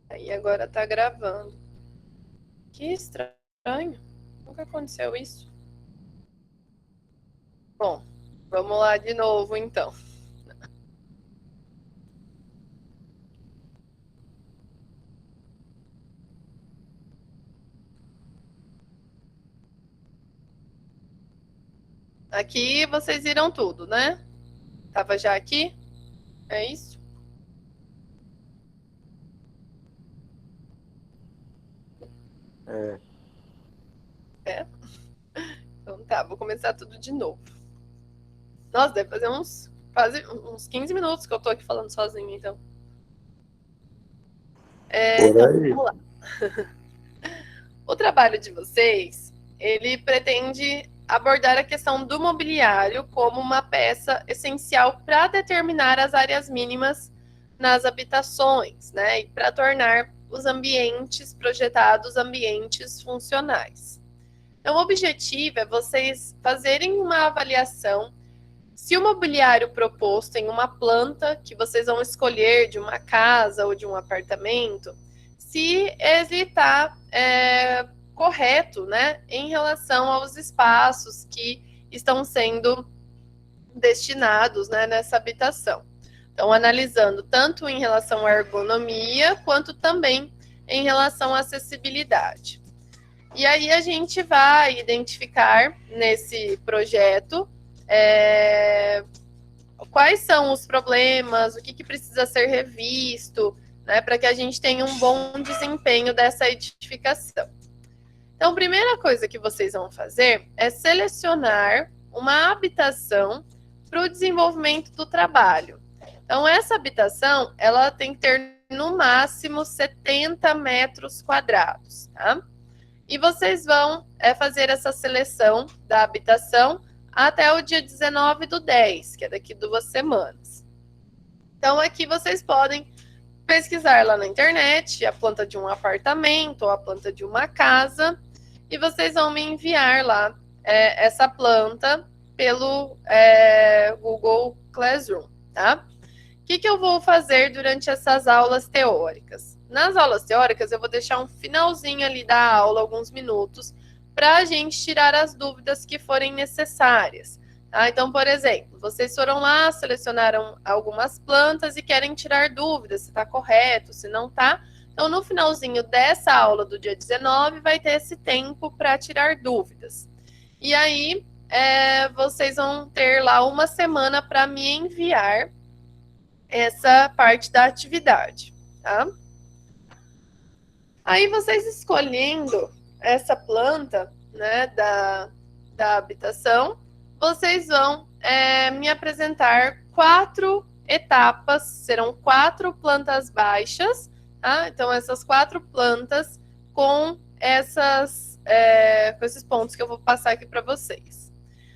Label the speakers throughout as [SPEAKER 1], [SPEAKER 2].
[SPEAKER 1] Aí agora tá gravando. Que estranho. Nunca aconteceu isso. Bom, vamos lá de novo então. Aqui vocês viram tudo, né? Tava já aqui? É isso?
[SPEAKER 2] É.
[SPEAKER 1] É? Então tá, vou começar tudo de novo. Nossa, deve fazer quase uns 15 minutos que eu tô aqui falando sozinha, então.
[SPEAKER 2] Por
[SPEAKER 1] Então,
[SPEAKER 2] aí.
[SPEAKER 1] vamos lá. O trabalho de vocês, ele pretende abordar a questão do mobiliário como uma peça essencial para determinar as áreas mínimas nas habitações, né? E para tornar os ambientes projetados ambientes funcionais. Então, o objetivo é vocês fazerem uma avaliação se o mobiliário proposto em uma planta que vocês vão escolher de uma casa ou de um apartamento, se ele está correto, né, em relação aos espaços que estão sendo destinados, né, nessa habitação. Então, analisando tanto em relação à ergonomia, quanto também em relação à acessibilidade. E aí a gente vai identificar nesse projeto quais são os problemas, o que precisa ser revisto, né, para que a gente tenha um bom desempenho dessa edificação. Então, a primeira coisa que vocês vão fazer é selecionar uma habitação para o desenvolvimento do trabalho. Então, essa habitação, ela tem que ter no máximo 70 metros quadrados, tá? E vocês vão fazer essa seleção da habitação até o dia 19/10, que é daqui 2 semanas. Então, aqui vocês podem pesquisar lá na internet a planta de um apartamento ou a planta de uma casa, e vocês vão me enviar lá essa planta pelo Google Classroom, tá? O que eu vou fazer durante essas aulas teóricas? Nas aulas teóricas, eu vou deixar um finalzinho ali da aula, alguns minutos, para a gente tirar as dúvidas que forem necessárias. Tá? Então, por exemplo, vocês foram lá, selecionaram algumas plantas e querem tirar dúvidas se está correto, se não está. Então, no finalzinho dessa aula do dia 19, vai ter esse tempo para tirar dúvidas. E aí, vocês vão ter lá uma semana para me enviar essa parte da atividade, tá? Aí vocês escolhendo essa planta, né, da habitação, vocês vão me apresentar 4 etapas, serão 4 plantas baixas, tá? Então essas 4 plantas com com esses pontos que eu vou passar aqui para vocês.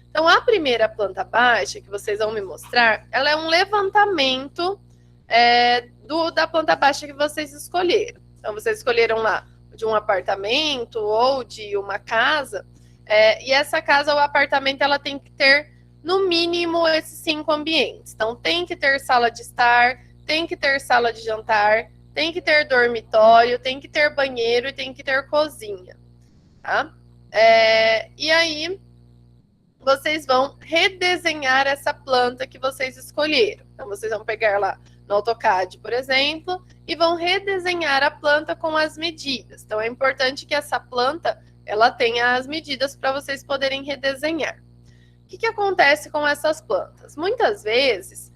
[SPEAKER 1] Então, a primeira planta baixa que vocês vão me mostrar, ela é um levantamento da planta baixa que vocês escolheram. Então, vocês escolheram lá de um apartamento ou de uma casa, e essa casa ou apartamento, ela tem que ter, no mínimo, esses 5 ambientes. Então, tem que ter sala de estar, tem que ter sala de jantar, tem que ter dormitório, tem que ter banheiro e tem que ter cozinha, tá? E aí, vocês vão redesenhar essa planta que vocês escolheram. Então, vocês vão pegar lá no AutoCAD, por exemplo, e vão redesenhar a planta com as medidas. Então, é importante que essa planta ela tenha as medidas para vocês poderem redesenhar. O que acontece com essas plantas? Muitas vezes,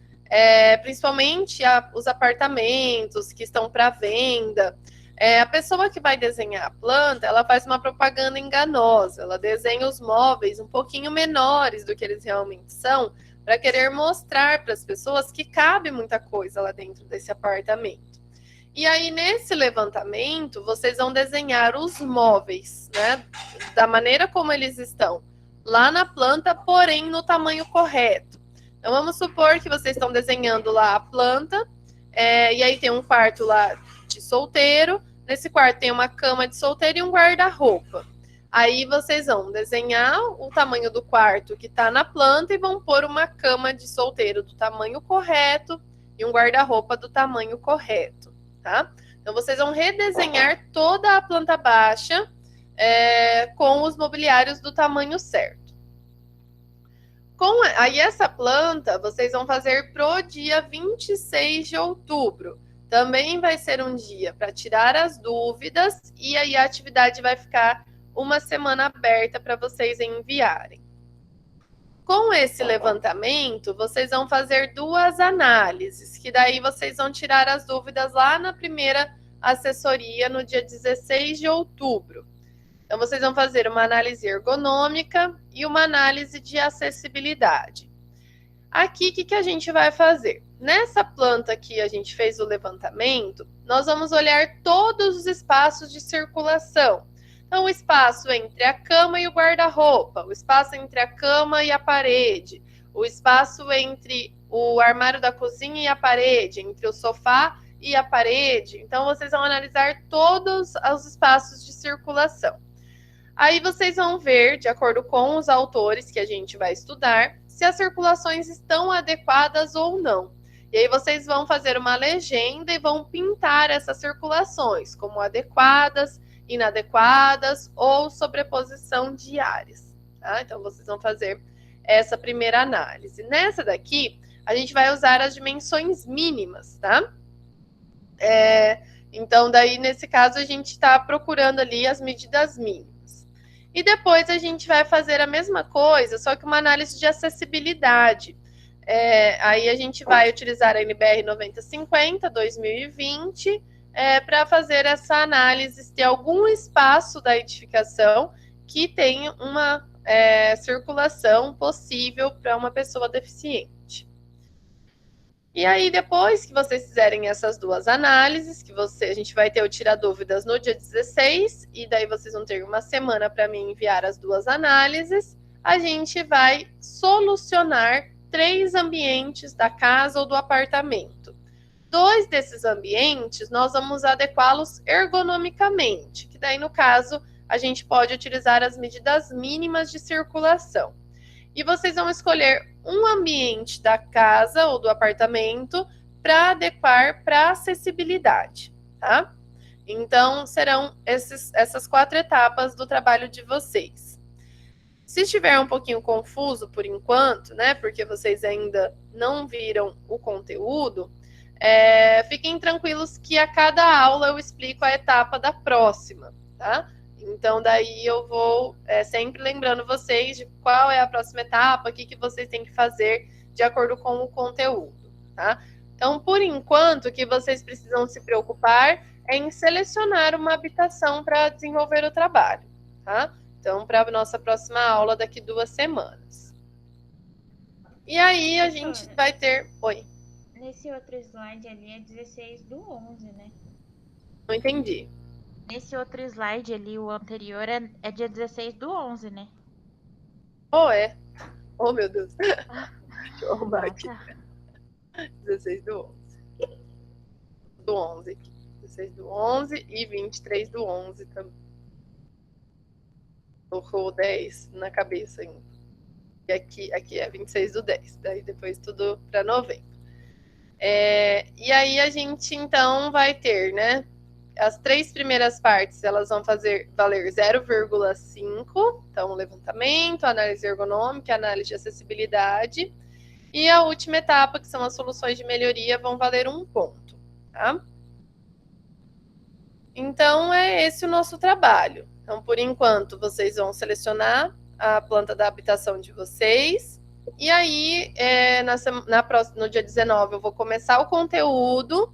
[SPEAKER 1] principalmente os apartamentos que estão para venda, a pessoa que vai desenhar a planta, ela faz uma propaganda enganosa, ela desenha os móveis um pouquinho menores do que eles realmente são, para querer mostrar para as pessoas que cabe muita coisa lá dentro desse apartamento. E aí, nesse levantamento, vocês vão desenhar os móveis, né, da maneira como eles estão lá na planta, porém no tamanho correto. Então, vamos supor que vocês estão desenhando lá a planta, e aí tem um quarto lá de solteiro. Nesse quarto tem uma cama de solteiro e um guarda-roupa. Aí vocês vão desenhar o tamanho do quarto que está na planta e vão pôr uma cama de solteiro do tamanho correto e um guarda-roupa do tamanho correto, tá? Então, vocês vão redesenhar toda a planta baixa com os mobiliários do tamanho certo. Aí essa planta vocês vão fazer pro dia 26 de outubro. Também vai ser um dia para tirar as dúvidas e aí a atividade vai ficar uma semana aberta para vocês enviarem. Com esse levantamento, vocês vão fazer 2 análises, que daí vocês vão tirar as dúvidas lá na primeira assessoria no dia 16 de outubro. Então, vocês vão fazer uma análise ergonômica e uma análise de acessibilidade. Aqui, o que a gente vai fazer? Nessa planta que a gente fez o levantamento, nós vamos olhar todos os espaços de circulação. Então, o espaço entre a cama e o guarda-roupa, o espaço entre a cama e a parede, o espaço entre o armário da cozinha e a parede, entre o sofá e a parede. Então, vocês vão analisar todos os espaços de circulação. Aí vocês vão ver, de acordo com os autores que a gente vai estudar, se as circulações estão adequadas ou não. E aí vocês vão fazer uma legenda e vão pintar essas circulações como adequadas, inadequadas ou sobreposição de áreas. Tá? Então vocês vão fazer essa primeira análise. Nessa daqui, a gente vai usar as dimensões mínimas, tá? Então, daí, nesse caso, a gente está procurando ali as medidas mínimas. E depois a gente vai fazer a mesma coisa, só que uma análise de acessibilidade. Aí a gente vai utilizar a NBR 9050 2020 para fazer essa análise se tem algum espaço da edificação que tem uma circulação possível para uma pessoa deficiente. E aí, depois que vocês fizerem essas 2 análises, a gente vai ter o Tira Dúvidas no dia 16, e daí vocês vão ter uma semana para me enviar as 2 análises, a gente vai solucionar 3 ambientes da casa ou do apartamento. 2 desses ambientes, nós vamos adequá-los ergonomicamente, que daí, no caso, a gente pode utilizar as medidas mínimas de circulação. E vocês vão escolher um ambiente da casa ou do apartamento para adequar para acessibilidade, tá? Então, serão essas 4 etapas do trabalho de vocês. Se estiver um pouquinho confuso por enquanto, né, porque vocês ainda não viram o conteúdo, fiquem tranquilos que a cada aula eu explico a etapa da próxima, tá? Então, daí eu vou sempre lembrando vocês de qual é a próxima etapa, o que vocês têm que fazer de acordo com o conteúdo, tá? Então, por enquanto, o que vocês precisam se preocupar é em selecionar uma habitação para desenvolver o trabalho, tá? Então, para a nossa próxima aula daqui 2 semanas. E aí, a gente vai ter... Oi.
[SPEAKER 3] Nesse outro slide ali é 16/11, né?
[SPEAKER 1] Não entendi.
[SPEAKER 3] Nesse outro slide ali, o anterior, é dia 16/11, né?
[SPEAKER 1] É. Oh, meu Deus. Deixa eu arrumar aqui. 16/11. Do 11 aqui. 16/11 e 23/11 também. Colocou o 10 na cabeça ainda. E aqui é 26/10. Daí depois tudo para novembro. E aí a gente, então, vai ter, né? As 3 primeiras partes, elas vão valer 0,5. Então, levantamento, análise ergonômica, análise de acessibilidade. E a última etapa, que são as soluções de melhoria, vão valer 1 ponto, tá? Então, é esse o nosso trabalho. Então, por enquanto, vocês vão selecionar a planta da habitação de vocês. E aí, no dia 19, eu vou começar o conteúdo.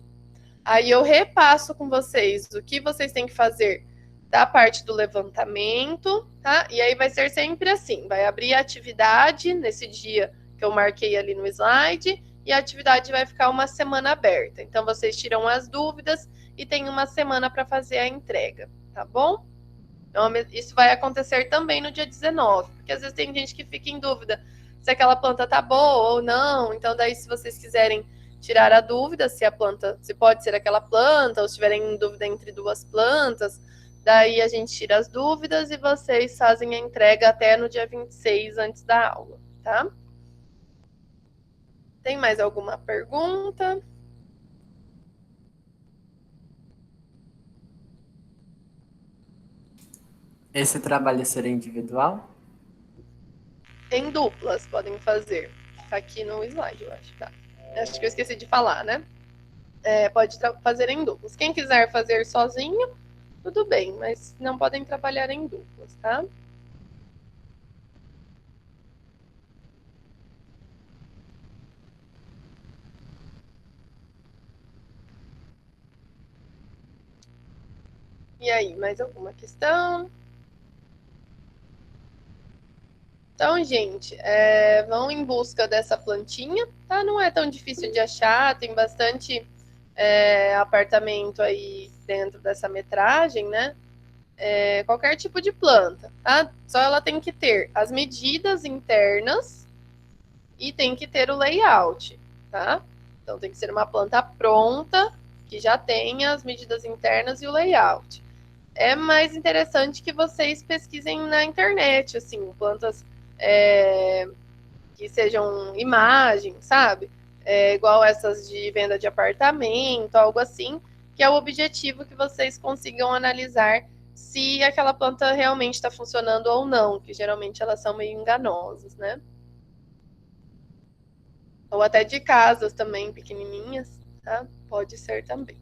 [SPEAKER 1] Aí eu repasso com vocês o que vocês têm que fazer da parte do levantamento, tá? E aí vai ser sempre assim, vai abrir a atividade nesse dia que eu marquei ali no slide, e a atividade vai ficar uma semana aberta. Então, vocês tiram as dúvidas e tem uma semana para fazer a entrega, tá bom? Então, isso vai acontecer também no dia 19, porque às vezes tem gente que fica em dúvida se aquela planta tá boa ou não. Então, daí, se vocês quiserem tirar a dúvida se pode ser aquela planta, ou se tiverem dúvida entre 2 plantas, daí a gente tira as dúvidas e vocês fazem a entrega até no dia 26, antes da aula, tá? Tem mais alguma pergunta?
[SPEAKER 4] Esse trabalho seria individual?
[SPEAKER 1] Em duplas podem fazer. Tá aqui no slide, eu acho. Tá. Acho que eu esqueci de falar, né? Pode fazer em duplas. Quem quiser fazer sozinho, tudo bem, mas não podem trabalhar em duplas, tá? E aí, mais alguma questão? Então, gente, vão em busca dessa plantinha, tá? Não é tão difícil de achar, tem bastante apartamento aí dentro dessa metragem, né? Qualquer tipo de planta, tá? Só ela tem que ter as medidas internas e tem que ter o layout, tá? Então tem que ser uma planta pronta, que já tenha as medidas internas e o layout. É mais interessante que vocês pesquisem na internet, assim, plantas que sejam imagens, sabe? Igual essas de venda de apartamento, algo assim, que é o objetivo que vocês consigam analisar se aquela planta realmente está funcionando ou não, que geralmente elas são meio enganosas, né? Ou até de casas também, pequenininhas, tá? Pode ser também.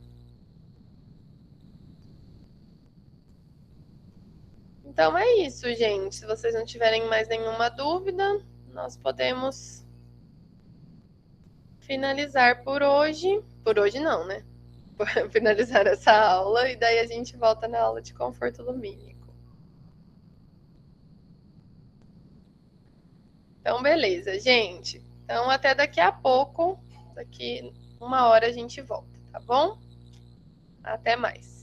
[SPEAKER 1] Então é isso, gente. Se vocês não tiverem mais nenhuma dúvida, nós podemos finalizar por hoje. Por hoje não, né? Finalizar essa aula e daí a gente volta na aula de conforto lumínico. Então, beleza, gente. Então, até daqui a pouco. Daqui 1 hora a gente volta, tá bom? Até mais.